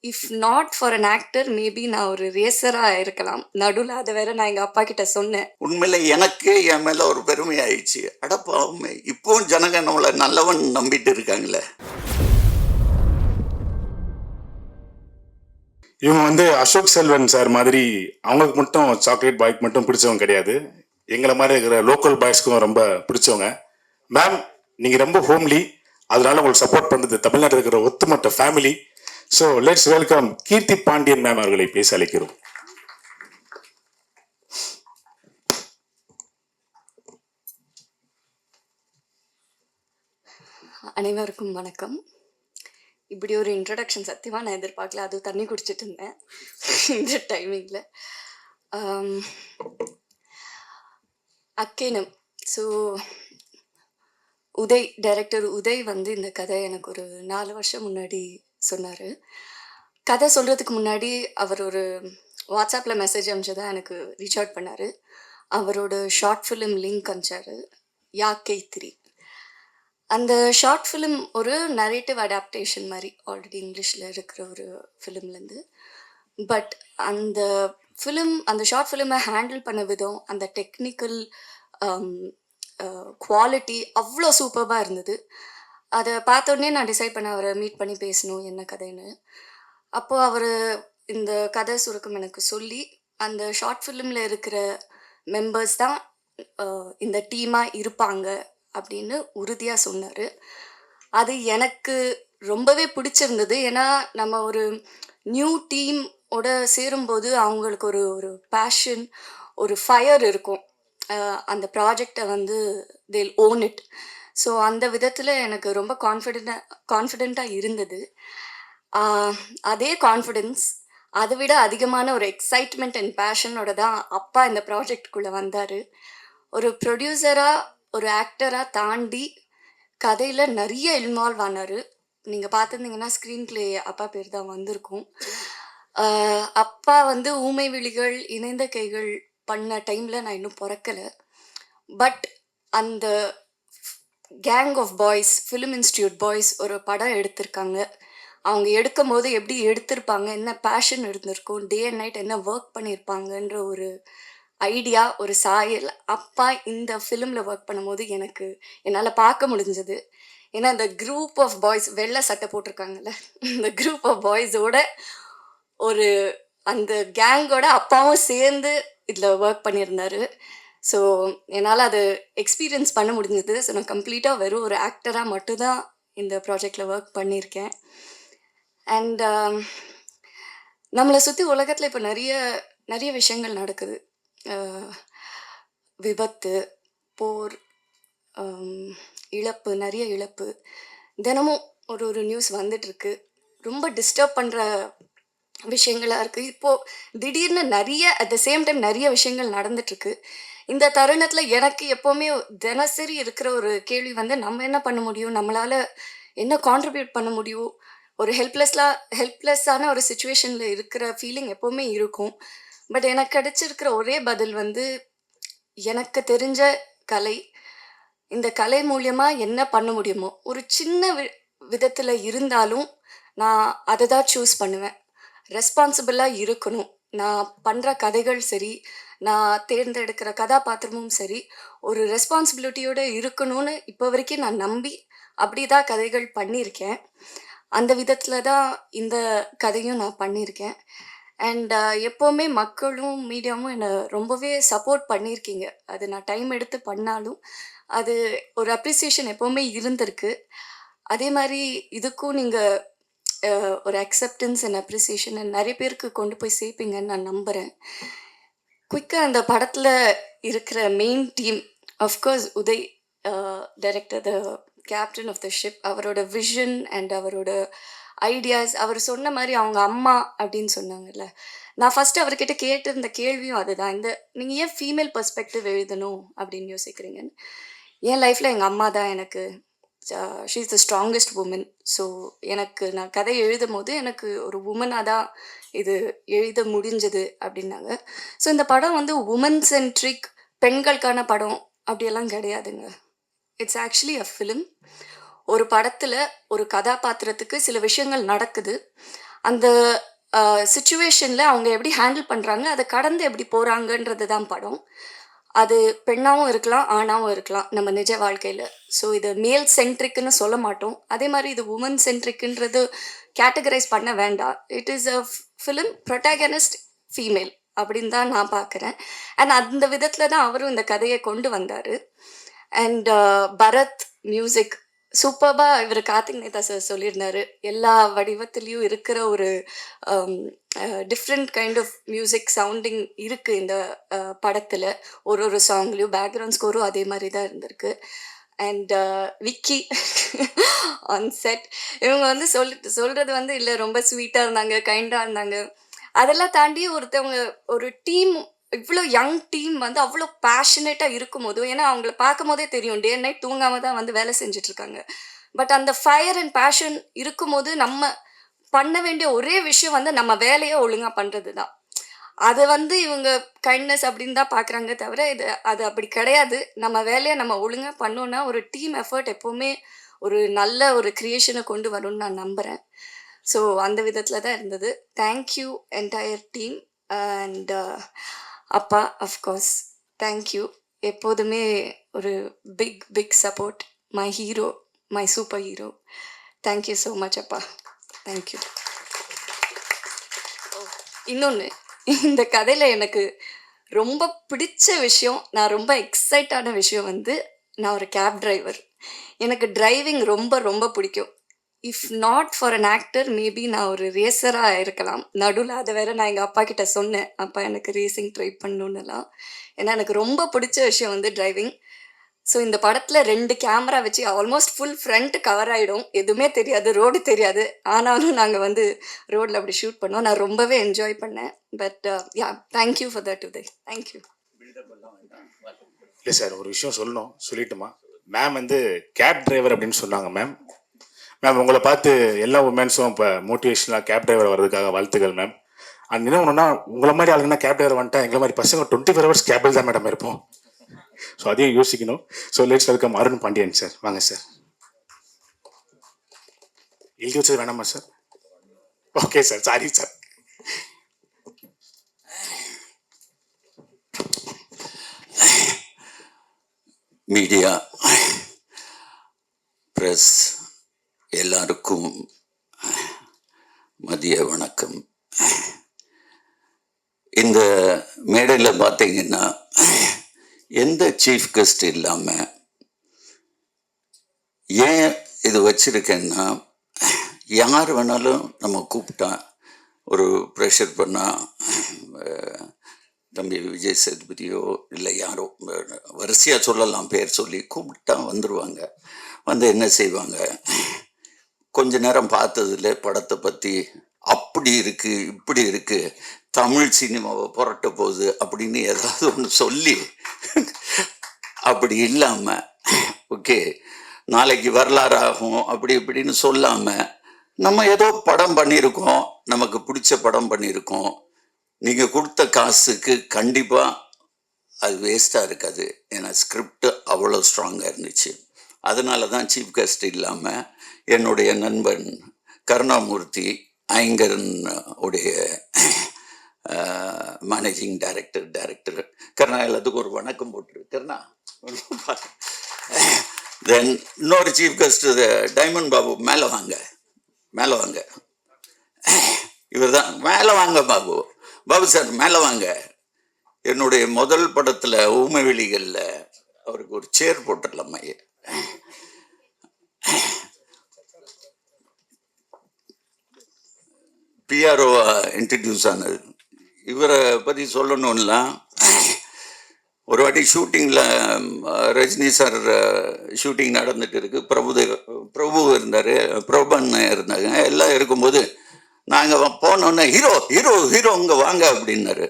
If not for an actor maybe நான் ஒரு ரேசராக இருக்கலாம். நடுவில் அதை வேற நான் எங்கள் அப்பா கிட்ட சொன்னேன். உண்மையில எனக்கு என் மேல ஒரு பெருமை ஆயிடுச்சு. அடப்பாவுமே இப்பவும் ஜனங்க நம்மளை நல்லவன் நம்பிட்டு இருக்காங்களே. இவங்க வந்து அசோக் செல்வன் சார் மாதிரி அவங்களுக்கு மட்டும் சாக்லேட் பாய்க்கு மட்டும் பிடிச்சவங்க கிடையாது. எங்களை மாதிரி இருக்கிற லோக்கல் பாய்ஸ்க்கும் ரொம்ப பிடிச்சவங்க. மேம் நீங்கள் ரொம்ப ஹோம்லி, அதனால உங்களுக்கு சப்போர்ட் பண்ணுறது தமிழ்நாட்டில் இருக்கிற ஒத்துமொத்த family. So let's welcome Keerthi Pandian ma'am அவர்களை பேச அழைக்கிறோம். அனைவருக்கும் வணக்கம். இப்படி ஒரு இன்ட்ரடக்ஷன் சத்தியமாக நான் எதிர்பார்க்கல. அது தண்ணி குடிச்சிட்டு இருந்தேன் இந்த டைமிங்கில். அக்கேனம். ஸோ டைரக்டர் உதய் வந்து இந்த கதை எனக்கு ஒரு 4 வருஷம் முன்னாடி சொன்னார். கதை சொல்கிறதுக்கு முன்னாடி அவர் ஒரு வாட்ஸ்அப்பில் மெசேஜ் அனுப்பிச்சதான் எனக்கு ரீச் அவுட் பண்ணார். அவரோட ஷார்ட் ஃபிலிம் லிங்க் அனுப்பிச்சார், யாக்கை 3. அந்த ஷார்ட் ஃபிலிம் ஒரு நரேட்டிவ் அடாப்டேஷன் மாதிரி ஆல்ரெடி இங்கிலீஷில் இருக்கிற ஒரு ஃபிலிம்லேருந்து. பட் அந்த ஷார்ட் ஃபிலிமை ஹேண்டில் பண்ண விதம், அந்த டெக்னிக்கல் குவாலிட்டி அவ்வளோ சூப்பராக இருந்தது. அதை பார்த்தோன்னே நான் டிசைட் பண்ண அவரை மீட் பண்ணி பேசணும் என்ன கதைன்னு. அப்போது அவர் இந்த கதை சுருக்கம் எனக்கு சொல்லி, அந்த ஷார்ட் ஃபிலிமில் இருக்கிற மெம்பர்ஸ் தான் இந்த டீமாக இருப்பாங்க அப்படின்னு உறுதியாக சொன்னார். அது எனக்கு ரொம்பவே பிடிச்சிருந்தது. ஏன்னா நம்ம ஒரு நியூ டீமோட சேரும்போது அவங்களுக்கு ஒரு பேஷன், ஒரு ஃபயர் இருக்கும். அந்த ப்ராஜெக்டை வந்து they'll own it. ஸோ அந்த விதத்தில் எனக்கு ரொம்ப கான்ஃபிடெண்ட்டாக இருந்தது. அதே கான்ஃபிடென்ஸ், அதை விட அதிகமான ஒரு எக்ஸைட்மெண்ட் அண்ட் பேஷனோட தான் அப்பா இந்த ப்ராஜெக்டுக்குள்ளே வந்தார். ஒரு ப்ரொடியூசராக, ஒரு ஆக்டராக தாண்டி கதையில் நிறைய இன்வால்வ் ஆனார். நீங்கள் பார்த்துருந்தீங்கன்னா ஸ்க்ரீன் ப்ளே அப்பா பேர் தான் வந்திருக்கும். அப்பா வந்து ஊமை விழிகள், இணைந்த கைகள் பண்ண டைமில் நான் இன்னும் பிறக்கலை. பட் அந்த gang of boys, film institute boys ஒரு படம் எடுத்திருக்காங்க. அவங்க எடுக்கும் போது எப்படி எடுத்திருப்பாங்க, என்ன பேஷன் இருந்திருக்கும், டே அண்ட் நைட் என்ன ஒர்க் பண்ணியிருப்பாங்கன்ற ஒரு ஐடியா, ஒரு சாயல் அப்பா இந்த ஃபிலிமில் ஒர்க் பண்ணும்போது என்னால் பார்க்க முடிஞ்சது. ஏன்னா இந்த குரூப் ஆஃப் பாய்ஸ், வெள்ளை சட்டை போட்டிருக்காங்கல்ல, இந்த குரூப் ஆஃப் பாய்ஸோட ஒரு அந்த கேங்கோட அப்பாவும் சேர்ந்து இதில் ஒர்க் பண்ணியிருந்தார். ஸோ என்னால் அது எக்ஸ்பீரியன்ஸ் பண்ண முடிஞ்சது. ஸோ நான் கம்ப்ளீட்டாக வெறும் ஒரு ஆக்டராக மட்டும்தான் இந்த ப்ராஜெக்டில் ஒர்க் பண்ணியிருக்கேன். அண்ட் நம்மளை சுற்றி உலகத்தில் இப்போ நிறைய விஷயங்கள் நடக்குது. விபத்து, போர், இழப்பு, நிறைய இழப்பு. தினமும் ஒரு நியூஸ் வந்துட்டுருக்கு. ரொம்ப டிஸ்டர்ப் பண்ணுற விஷயங்களாக இருக்குது. இப்போது திடீர்னு அட் த சேம் டைம் நிறைய விஷயங்கள் நடந்துட்டுருக்கு. இந்த தருணத்தில் எனக்கு எப்போவுமே தினசரி இருக்கிற ஒரு கேள்வி வந்து, நம்ம என்ன பண்ண முடியும், நம்மளால் என்ன கான்ட்ரிபியூட் பண்ண முடியும். ஒரு ஹெல்ப்லெஸ்ஸான ஒரு சுச்சுவேஷனில் இருக்கிற ஃபீலிங் எப்போவுமே இருக்கும். பட் எனக்கு கிடைச்சிருக்கிற ஒரே பதில் வந்து, எனக்கு தெரிஞ்ச கலை, இந்த கலை மூலியமாக என்ன பண்ண முடியுமோ, ஒரு சின்ன விதத்தில் இருந்தாலும் நான் அதை தான் சூஸ் பண்ணுவேன். ரெஸ்பான்சிபிளாக இருக்கணும். நான் பண்ணுற கதைகள் சரி, நான் தேர்ந்தெடுக்கிற கதாபாத்திரமும் சரி, ஒரு ரெஸ்பான்சிபிலிட்டியோடு இருக்கணும்னு இப்போ வரைக்கும் நான் நம்பி அப்படி தான் கதைகள் பண்ணியிருக்கேன். அந்த விதத்தில் தான் இந்த கதையும் நான் பண்ணியிருக்கேன். அண்ட் எப்போவுமே மக்களும் மீடியாவும் என்னை ரொம்பவே சப்போர்ட் பண்ணியிருக்கீங்க. அது நான் டைம் எடுத்து பண்ணாலும் அது ஒரு அப்ரிசியேஷன் எப்போவுமே இருந்திருக்கு. அதே மாதிரி இதுக்கும் நீங்கள் ஒரு அக்செப்டன்ஸ் அண்ட் அப்ரிசியேஷன் நிறைய பேருக்கு கொண்டு போய் சேர்ப்பீங்கன்னு நான் நம்புகிறேன். குயிக்காக அந்த படத்தில் இருக்கிற main team, of course Uday director, the captain of the ship, அவரோட விஷன் அண்ட் அவரோட ஐடியாஸ். அவர் சொன்ன மாதிரி அவங்க அம்மா அப்படின்னு சொன்னாங்கல்ல, நான் ஃபஸ்ட்டு அவர்கிட்ட கேட்டிருந்த கேள்வியும் அதுதான். நீங்கள் ஏன் ஃபீமேல் பெர்ஸ்பெக்டிவ் எழுதணும் அப்படின்னு யோசிக்கிறீங்கன்னு. என் லைஃப்பில் எங்கள் அம்மா தான் எனக்கு, she is the strongest woman. So நான் கதை எழுதும் போது எனக்கு ஒரு உமனாக தான் இது எழுத முடிஞ்சது அப்படின்னாங்க. ஸோ இந்த படம் வந்து உமன் சென்ட்ரிக், பெண்களுக்கான படம் அப்படியெல்லாம் கிடையாதுங்க. It's actually a film. ஒரு படத்தில் ஒரு கதாபாத்திரத்துக்கு சில விஷயங்கள் நடக்குது. அந்த சுச்சுவேஷனில் அவங்க எப்படி ஹேண்டில் பண்ணுறாங்க, அதை கடந்து எப்படி போகிறாங்கன்றது தான் படம். அது பெண்ணாவும் இருக்கலாம், ஆணாவும் இருக்கலாம் நம்ம நிஜ வாழ்க்கையில். ஸோ இது மேல் சென்ட்ரிக்குன்னு சொல்ல மாட்டோம். அதே மாதிரி இது உமன் சென்ட்ரிக்குன்றது கேட்டகரைஸ் பண்ண வேண்டாம். It is a film protagonist female அப்படின்னு தான் நான் பார்க்குறேன். அண்ட் அந்த விதத்தில் தான் அவரும் இந்த கதையை கொண்டு வந்தார். அண்ட் பரத் மியூசிக் சூப்பர்பாக இவர் கார்த்திக் நேதா சார் சொல்லியிருந்தாரு. எல்லா வடிவத்திலையும் இருக்கிற ஒரு different kind of music sounding இருக்குது இந்த படத்தில். ஒரு சாங்லேயும் பேக்ரவுண்ட் ஸ்கோரும் அதே மாதிரி தான் இருந்திருக்கு. அண்ட் விக்கி ஆன் செட் இவங்க வந்து சொல்கிறது வந்து இல்லை ரொம்ப ஸ்வீட்டாக இருந்தாங்க, கைண்டாக இருந்தாங்க. அதெல்லாம் தாண்டி ஒருத்தவங்க ஒரு டீம் இவ்வளோ யங் டீம் வந்து அவ்வளோ பேஷனேட்டாக இருக்கும்போது, ஏன்னா அவங்கள பார்க்கும் போதே தெரியும் டே அண்ட் நைட் தூங்காமல் தான் வந்து வேலை செஞ்சிட்ருக்காங்க. பட் அந்த ஃபயர் அண்ட் பேஷன் இருக்கும்போது நம்ம பண்ண வேண்டிய ஒரே விஷயம் வந்து நம்ம வேலையை ஒழுங்காக பண்ணுறது தான். அதை வந்து இவங்க கைண்ட்னஸ் அப்படின்னு தான் பார்க்குறாங்க தவிர அது அப்படி கிடையாது. நம்ம வேலையை நம்ம ஒழுங்காக பண்ணோன்னா ஒரு டீம் எஃபர்ட் எப்போவுமே ஒரு நல்ல ஒரு க்ரியேஷனை கொண்டு வரும்னு நான் நம்புகிறேன். ஸோ அந்த விதத்தில் தான் இருந்தது. Thank you entire team. அண்ட் அப்பா அஃப்கோர்ஸ் தேங்க்யூ. எப்போதுமே ஒரு big support. My hero, my super hero. Thank you so much அப்பா. தேங்க்யூ. இன்னொன்று, இந்த கதையில் எனக்கு ரொம்ப பிடிச்ச விஷயம், நான் ரொம்ப எக்ஸைட்டான விஷயம் வந்து நான் ஒரு கேப் டிரைவர். எனக்கு டிரைவிங் ரொம்ப ரொம்ப பிடிக்கும். If not for an actor maybe நான் ஒரு ரேசராக இருக்கலாம். நடுவில் அதை வேற நான் எங்கள் அப்பா கிட்ட சொன்னேன், அப்பா எனக்கு ரேசிங் ட்ரை பண்ணணுன்னெல்லாம். ஏன்னா எனக்கு ரொம்ப பிடிச்ச விஷயம் வந்து டிரைவிங். ஸோ இந்த படத்தில் 2 கேமரா வச்சு ஆல்மோஸ்ட் ஃபுல் ஃப்ரண்ட் கவர் ஆகிடும். எதுவுமே தெரியாது, ரோடு தெரியாது. ஆனாலும் நாங்கள் வந்து ரோடில் அப்படி ஷூட் பண்ணோம். நான் ரொம்பவே என்ஜாய் பண்ணேன். But yeah, thank you for that Uday. Thank you. இல்லை சார், ஒரு விஷயம் சொல்லணும், சொல்லிட்டுமா? மேம் வந்து கேப் டிரைவர் அப்படின்னு சொன்னாங்க. மேம் உங்களை பார்த்து எல்லா உமன்ஸும் இப்போ மோட்டிவேஷனாக கேப் டிரைவர் வர்றதுக்காக வாழ்த்துக்கள் மேம். அண்ட் என்ன ஒன்றுனா, உங்களை மாதிரி ஆளுங்கன்னா கேப் டிரைவர் வந்துட்டா எங்களை மாதிரி பசங்க 24 hours கேபில் தான் மேடம் இருப்போம். ஸோ அதையும் யோசிக்கணும். So let's welcome Arun Pandian sir. வாங்க சார். எழுதி வச்சது வேணாமா sir? Okay sir, sorry sir. Media, press எல்லாருக்கும் மதிய வணக்கம். இந்த மேடையில் பார்த்தீங்கன்னா எந்த சீஃப் கெஸ்ட் இல்லாமல் ஏன் இது வச்சுருக்கேன்னா, யார் வேணாலும் நம்ம கூப்பிட்டா ஒரு ப்ரெஷர் பண்ணால் தம்பி விஜய் சேதுபதியோ இல்லை யாரோ வரிசையாக சொல்லலாம், பேர் சொல்லி கூப்பிட்டா வந்துடுவாங்க. வந்து என்ன செய்வாங்க, கொஞ்ச நேரம் பார்த்ததுல படத்தை பற்றி அப்படி இருக்குது இப்படி இருக்குது, தமிழ் சினிமாவை புரட்ட போகுது அப்படின்னு ஏதாவது ஒன்று சொல்லி, அப்படி இல்லாமல் ஓகே நாளைக்கு வரலாறு ஆகும் அப்படி இப்படின்னு சொல்லாமல், நம்ம ஏதோ படம் பண்ணியிருக்கோம், நமக்கு பிடிச்ச படம் பண்ணியிருக்கோம், நீங்கள் கொடுத்த காசுக்கு கண்டிப்பாக அது வேஸ்ட்டாக இருக்காது. ஏன்னா ஸ்கிரிப்ட் அவ்வளோ ஸ்ட்ராங்காக இருந்துச்சு. அதனால தான் சீஃப் கெஸ்ட் இல்லாமல் என்னுடைய நண்பன் கருணாமூர்த்தி, ஐங்கரன் உடைய மேனேஜிங் டைரக்டர் கருணா, எல்லாத்துக்கும் ஒரு வணக்கம் போட்டுரு கருணா. தென் இன்னொரு சீஃப் கெஸ்ட் டைமண்ட் பாபு. மேலே வாங்க, இவர் தான். மேலே வாங்க பாபு சார், மேலே வாங்க. என்னுடைய முதல் படத்தில் ஊமைவெளிகளில் அவருக்கு ஒரு சேர் போட்டுடலாம். பிஆர்ஓ இன்ட்ரடியூஸ் ஆனது. இவரை பற்றி சொல்லணும்னா, ஒரு வாட்டி ஷூட்டிங்கில் ரஜினி சார் ஷூட்டிங் நடந்துட்டு இருக்கு, பிரபு இருந்தார், பிரபன் இருந்தாங்க. எல்லாம் இருக்கும்போது நாங்கள் போனோன்னே ஹீரோ இங்கே வாங்க அப்படின்னாரு.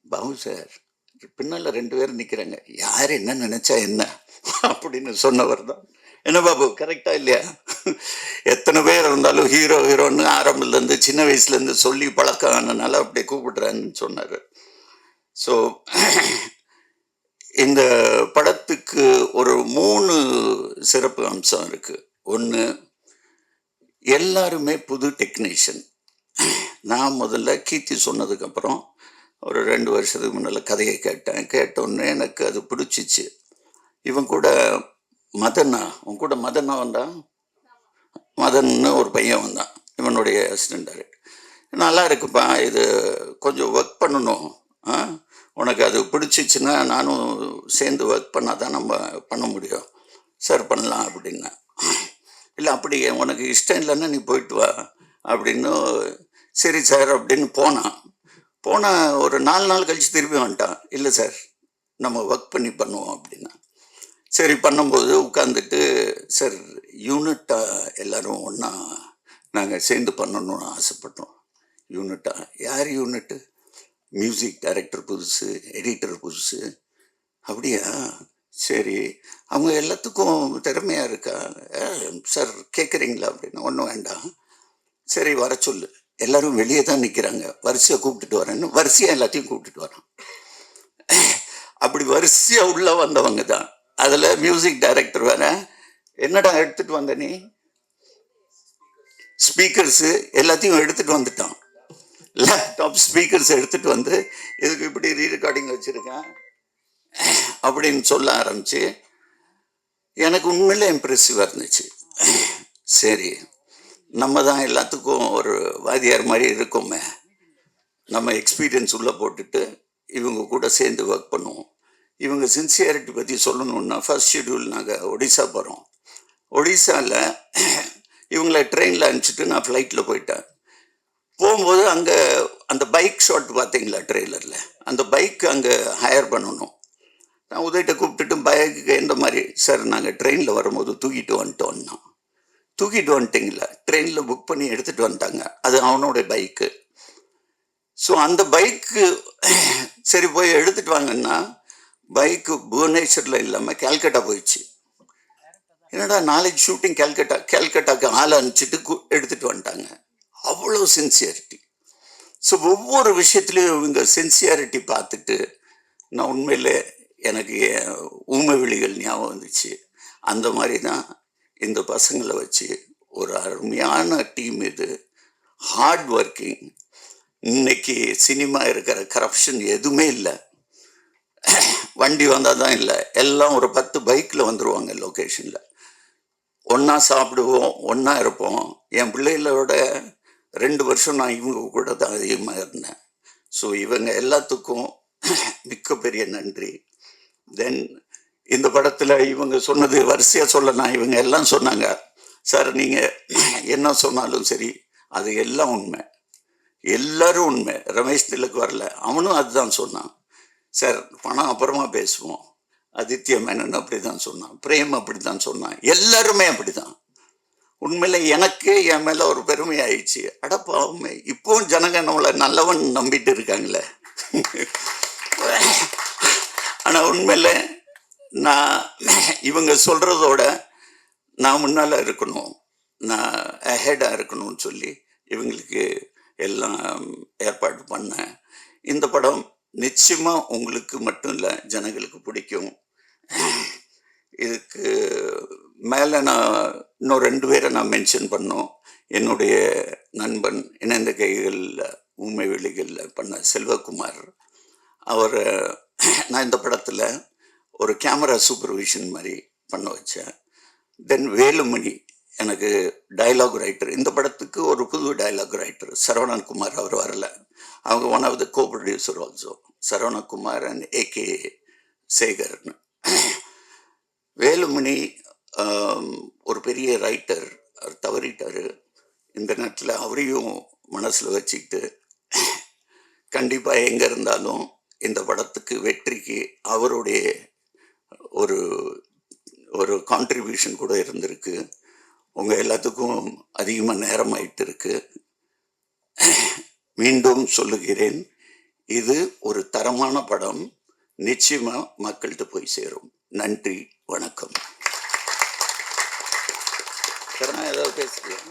பாபு சார் பின்னால் 2 பேர் நிற்கிறாங்க, யார் என்ன நினச்சா என்ன அப்படின்னு சொன்னவர் தான். என்ன பாபு, கரெக்டா இல்லையா? எத்தனை பேர் இருந்தாலும் ஹீரோன்னு ஆரம்பத்துலேருந்து சின்ன வயசுலேருந்து சொல்லி பழக்கம் ஆனதுனால அப்படியே கூப்பிடுறான்னு சொன்னார். ஸோ இந்த படத்துக்கு ஒரு 3 சிறப்பு அம்சம் இருக்குது. ஒன்று, எல்லாருமே புது டெக்னீஷியன். நான் முதல்ல கீர்த்தி சொன்னதுக்கப்புறம் ஒரு 2 வருஷத்துக்கு முன்னால் கதையை கேட்டோன்னே எனக்கு அது பிடிச்சிச்சு. இவன் கூட உன் கூட மதனா வந்தான், மதன்னு ஒரு பையன் வந்தான், இவனுடைய அசிஸ்டன்ட் டைரக்டர். நல்லா இருக்குப்பா, இது கொஞ்சம் ஒர்க் பண்ணணும், உனக்கு அது பிடிச்சிச்சுன்னா நானும் சேர்ந்து ஒர்க் பண்ணால் தான் நம்ம பண்ண முடியும், சார் பண்ணலாம் அப்படின்னா. இல்லை அப்படி உனக்கு இஷ்டம் இல்லைன்னா நீ போயிட்டு வா அப்படின்னு. சரி சார் அப்படின்னு போனால் ஒரு 4 நாள் கழித்து திரும்பி வந்துட்டான். இல்லை சார் நம்ம ஒர்க் பண்ணி பண்ணுவோம் அப்படின்னா. சரி பண்ணும்போது உட்காந்துட்டு, சார் யூனிட்டாக எல்லோரும் ஒன்றா நாங்கள் சேர்ந்து பண்ணணும்னு ஆசைப்பட்டோம். யூனிட்டா? யார் யூனிட்டு? மியூசிக் டைரக்டர் புதுசு, எடிட்டர் புதுசு. அப்படியா? சரி, அவங்க எல்லாத்துக்கும் திறமையாக இருக்கா? சார் கேட்குறீங்களா அப்படின்னா. ஒன்றும் வேண்டாம், சரி வர சொல்லு, எல்லோரும் வெளியே தான் நிற்கிறாங்க, வரிசையாக கூப்பிட்டுட்டு வரேன்னு வரிசையாக எல்லாத்தையும் கூப்பிட்டுட்டு வரான். அப்படி வரிசையாக உள்ளே வந்தவங்க தான். அதில் மியூசிக் டைரக்டர் வேற, என்னடா எடுத்துகிட்டு வந்த நீ? ஸ்பீக்கர்ஸு எல்லாத்தையும் எடுத்துகிட்டு வந்துட்டான். லேப்டாப் ஸ்பீக்கர்ஸ் எடுத்துகிட்டு வந்து இதுக்கு இப்படி ரீரெக்கார்டிங் வச்சுருக்கேன் அப்படின்னு சொல்ல ஆரம்பிச்சு எனக்கு உண்மையிலே இம்ப்ரெசிவாக இருந்துச்சு. சரி, நம்ம தான் எல்லாத்துக்கும் ஒரு வாத்தியார் மாதிரி இருக்கோமே, நம்ம எக்ஸ்பீரியன்ஸ் உள்ளே போட்டுட்டு இவங்க கூட சேர்ந்து ஒர்க் பண்ணுவோம். இவங்க சின்சியாரிட்டி பற்றி சொல்லணுன்னா ஃபர்ஸ்ட் ஷெட்யூல் நாங்கள் ஒடிசா போகிறோம். ஒடிசாவில் இவங்களை ட்ரெயினில் அனுப்பிச்சிட்டு நான் ஃப்ளைட்டில் போயிட்டேன். போகும்போது அங்கே அந்த பைக் ஷாட் பார்த்தீங்களா ட்ரெய்லரில், அந்த பைக் அங்கே ஹையர் பண்ணணும். நான் உதயிட்ட கூப்பிட்டுட்டு பைக்கு எந்த மாதிரி? சார் நாங்கள் ட்ரெயினில் வரும்போது தூக்கிட்டு வந்துட்டோன்னா. தூக்கிட்டு வந்துட்டிங்களா? ட்ரெயினில் புக் பண்ணி எடுத்துகிட்டு வந்துட்டாங்க, அது அவனோட பைக்கு. ஸோ அந்த பைக்கு சரி போய் எடுத்துகிட்டு வாங்கன்னா பைக்கு புவனேஸ்வரில் இல்லாமல் கேல்கட்டா போயிடுச்சு. என்னடா நாளைக்கு ஷூட்டிங் கேல்கட்டாக்கு ஆளை அனுப்பிச்சிட்டு எடுத்துகிட்டு வந்துட்டாங்க. அவ்வளோ சின்சியாரிட்டி. ஸோ ஒவ்வொரு விஷயத்துலையும் இவங்க சின்சியாரிட்டி பார்த்துட்டு நான் உண்மையில் எனக்கு ஊமை விழிகள் ஞாபகம் வந்துச்சு. அந்த மாதிரி தான் இந்த பசங்களை வச்சு ஒரு அருமையான டீம் இது. Hard working. இன்னைக்கு சினிமா இருக்கிற கரப்ஷன் எதுவுமே இல்லை. வண்டி வந்தால் தான் இல்லை, எல்லாம் ஒரு 10 பைக்கில் வந்துடுவாங்க லொக்கேஷனில். ஒன்றா சாப்பிடுவோம், ஒன்றா இருப்போம். என் பிள்ளைகளோட 2 வருஷம் நான் இவங்க கூட தான் அதிகமாக இருந்தேன். ஸோ இவங்க எல்லாத்துக்கும் மிக்க பெரிய நன்றி. தென் இந்த படத்தில் இவங்க சொன்னது வரிசையாக சொல்லலாம். இவங்க எல்லாம் சொன்னாங்க, சார் நீங்கள் என்ன சொன்னாலும் சரி அது எல்லாம் உண்மை, எல்லாரும் உண்மை. ரமேஷ் திலக் வரல, அவனும் அதுதான் சொன்னான். சார் பணம் அப்புறமா பேசுவோம். ஆதித்ய மேனன் அப்படி தான் சொன்னான், பிரேம் அப்படி தான் சொன்னான், எல்லாருமே அப்படி தான். உண்மையில எனக்கு என் மேலே ஒரு பெருமை ஆயிடுச்சு. அடப்பாவுமே, இப்போவும் ஜனங்க நம்மளை நல்லவன் நம்பிட்டு இருக்காங்களே. ஆனால் உண்மையில் நான் இவங்க சொல்கிறதோட நான் முன்னால் இருக்கணும், நான் அஹெடாக இருக்கணும்னு சொல்லி இவங்களுக்கு எல்லாம் ஏற்பாடு பண்ணேன். இந்த படம் நிச்சயமாக உங்களுக்கு மட்டும் இல்லை, ஜனங்களுக்கு பிடிக்கும். இதுக்கு மேலே நான் இன்னும் 2 பேரை நான் மென்ஷன் பண்ணோம். என்னுடைய நண்பன் இணைந்த கைகளில் ஊமை வெளிகளில் பண்ண செல்வகுமார், அவரை நான் இந்த படத்தில் ஒரு கேமரா சூப்பர்விஷன் மாதிரி பண்ண வச்சேன். தென் வேலுமணி எனக்கு டைலாக் ரைட்டர். இந்த படத்துக்கு ஒரு புது டைலாக் ரைட்டர் சரவணகுமார், அவர் வரல. அவங்க one of the co producer also, Saravanakumar and AK சேகர்னு. வேலுமணி ஒரு பெரிய ரைட்டர், அவர் தவறிட்டார். இந்த நேரத்தில் அவரையும் மனசில் வச்சுக்கிட்டு கண்டிப்பாக எங்கே இருந்தாலும் இந்த படத்துக்கு வெற்றிக்கு அவருடைய ஒரு ஒரு கான்ட்ரிபியூஷன் கூட இருந்திருக்கு. உங்கள் எல்லாத்துக்கும் அதிகமாக நேரம் ஆயிட்டு இருக்கு. மீண்டும் சொல்லுகிறேன், இது ஒரு தரமான படம், நிச்சயமாக மக்கள்கிட்ட போய் சேரும். நன்றி, வணக்கம். ஏதாவது பேசுகிறேன்.